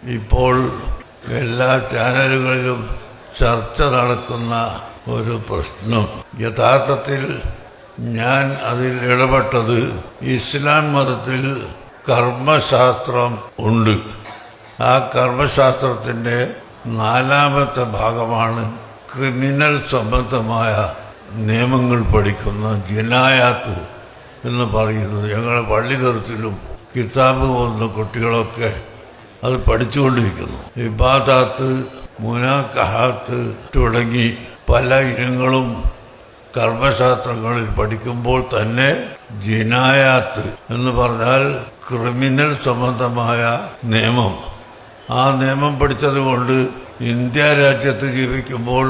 ഇപ്പോൾ എല്ലാ ചാനലുകളിലും ചർച്ച നടക്കുന്ന ഒരു പ്രശ്നം. യഥാർത്ഥത്തിൽ ഞാൻ അതിൽ ഇടപെട്ടത് ഇസ്ലാം മതത്തിൽ കർമ്മശാസ്ത്രം ഉണ്ട്. ആ കർമ്മശാസ്ത്രത്തിൻ്റെ 4ാമത്തെ ഭാഗമാണ് ക്രിമിനൽ സംബന്ധമായ നിയമങ്ങൾ പഠിക്കുന്ന ജിനായാത്ത് എന്ന് പറയുന്നത്. ഞങ്ങളുടെ പള്ളി തരത്തിലും കിതാബ് പോകുന്ന കുട്ടികളൊക്കെ അത് പഠിച്ചുകൊണ്ടിരിക്കുന്നു. ഇബാദാത്ത്, മുനാക്കഹാത്ത് തുടങ്ങി പല ഇനങ്ങളും കർമ്മശാസ്ത്രങ്ങളിൽ പഠിക്കുമ്പോൾ തന്നെ ജിനായാത്ത് എന്ന് പറഞ്ഞാൽ ക്രിമിനൽ സംബന്ധമായ നിയമം. ആ നിയമം പഠിച്ചതുകൊണ്ട് ഇന്ത്യ രാജ്യത്ത് ജീവിക്കുമ്പോൾ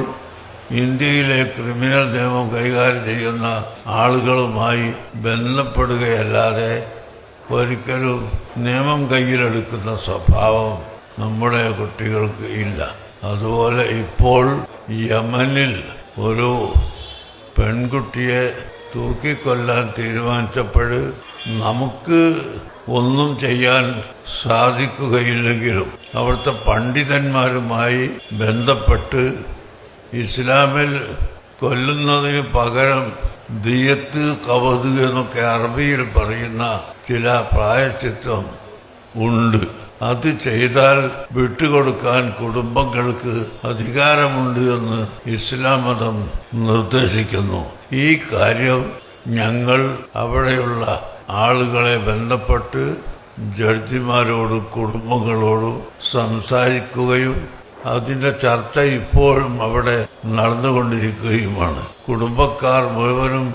ഇന്ത്യയിലെ ക്രിമിനൽ നിയമം കൈകാര്യം ചെയ്യുന്ന ആളുകളുമായി ബന്ധപ്പെടുകയല്ലാതെ ഒരിക്കലും നിയമം കയ്യിലെടുക്കുന്ന സ്വഭാവം നമ്മുടെ കുട്ടികൾക്ക് ഇല്ല. അതുപോലെ ഇപ്പോൾ യമനിൽ ഒരു പെൺകുട്ടിയെ തൂക്കിക്കൊല്ലാൻ തീരുമാനിച്ചപ്പോൾ നമുക്ക് ഒന്നും ചെയ്യാൻ സാധിക്കുകയില്ലെങ്കിലും അവിടുത്തെ പണ്ഡിതന്മാരുമായി ബന്ധപ്പെട്ട് ഇസ്ലാമിൽ കൊല്ലുന്നതിന് പകരം ദിയത്ത്, കവത് എന്നൊക്കെ അറബിയിൽ പറയുന്ന ചില പ്രായശ്ചിത്തം ഉണ്ട്. അത് ചെയ്താൽ വിട്ടുകൊടുക്കാൻ കുടുംബങ്ങൾക്ക് അധികാരമുണ്ട് എന്ന് ഇസ്ലാം മതം നിർദ്ദേശിക്കുന്നു. ഈ കാര്യം ഞങ്ങൾ അവിടെയുള്ള ആളുകളെ ബന്ധപ്പെട്ട് ജഡ്ജിമാരോടും കുടുംബങ്ങളോടും സംസാരിക്കുകയും അതിൻ്റെ ചർച്ച ഇപ്പോഴും അവിടെ നടന്നുകൊണ്ടിരിക്കുകയുമാണ്. കുടുംബക്കാർ മുഴുവനും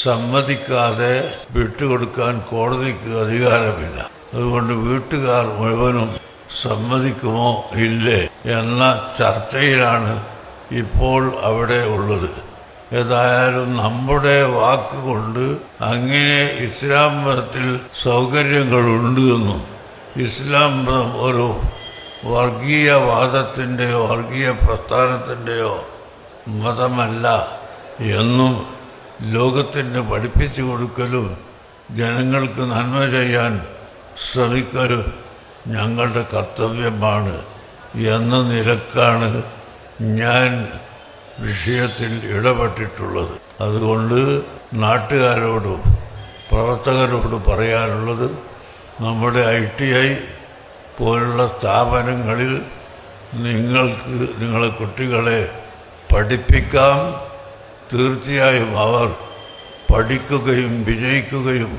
സമ്മതിക്കാതെ വിട്ടുകൊടുക്കാൻ കോടതിക്ക് അധികാരമില്ല. അതുകൊണ്ട് വീട്ടുകാർ മുഴുവനും സമ്മതിക്കുമോ ഇല്ലേ എന്ന ചർച്ചയിലാണ് ഇപ്പോൾ അവിടെ ഉള്ളത്. ഏതായാലും നമ്മുടെ വാക്കുകൊണ്ട് അങ്ങനെ ഇസ്ലാം മതത്തിൽ സൗകര്യങ്ങളുണ്ട് എന്നും ഇസ്ലാം മതം ഒരു വർഗീയവാദത്തിൻ്റെയോ വർഗീയ പ്രസ്ഥാനത്തിൻ്റെയോ മതമല്ല എന്നും ലോകത്തിന് പഠിപ്പിച്ചു കൊടുക്കലും ജനങ്ങൾക്ക് നന്മ ചെയ്യാൻ ശ്രമിക്കലും ഞങ്ങളുടെ കർത്തവ്യമാണ് എന്ന നിലക്കാണ് ഞാൻ വിഷയത്തിൽ ഇടപെട്ടിട്ടുള്ളത്. അതുകൊണ്ട് നാട്ടുകാരോടും പ്രവർത്തകരോട് പറയാനുള്ളത്, നമ്മുടെ ITI പോലുള്ള സ്ഥാപനങ്ങളിൽ നിങ്ങൾക്ക് നിങ്ങളെ കുട്ടികളെ പഠിപ്പിക്കാം. തീർച്ചയായും അവർ പഠിക്കുകയും വിജയിക്കുകയും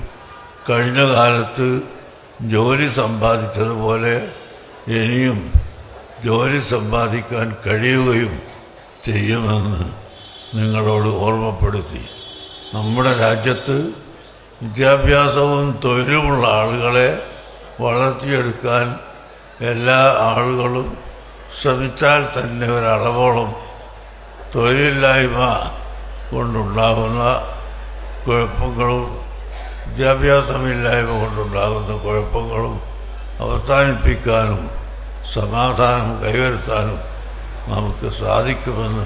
കഴിഞ്ഞ കാലത്ത് ജോലി സമ്പാദിച്ചതുപോലെ ഇനിയും ജോലി സമ്പാദിക്കാൻ കഴിയുകയും ചെയ്യുമെന്ന് നിങ്ങളോട് ഓർമ്മപ്പെടുത്തി. നമ്മുടെ രാജ്യത്ത് വിദ്യാഭ്യാസവും തൊഴിലുമുള്ള ആളുകളെ വളർത്തിയെടുക്കാൻ എല്ലാ ആളുകളും ശ്രമിച്ചാൽ തന്നെ ഒരളവോളം തൊഴിലില്ലായ്മ കൊണ്ടുണ്ടാകുന്ന കുഴപ്പങ്ങളും വിദ്യാഭ്യാസമില്ലായ്മ കൊണ്ടുണ്ടാകുന്ന കുഴപ്പങ്ങളും അവസാനിപ്പിക്കാനും സമാധാനം കൈവരുത്താനും നമുക്ക് സാധിക്കുമെന്ന്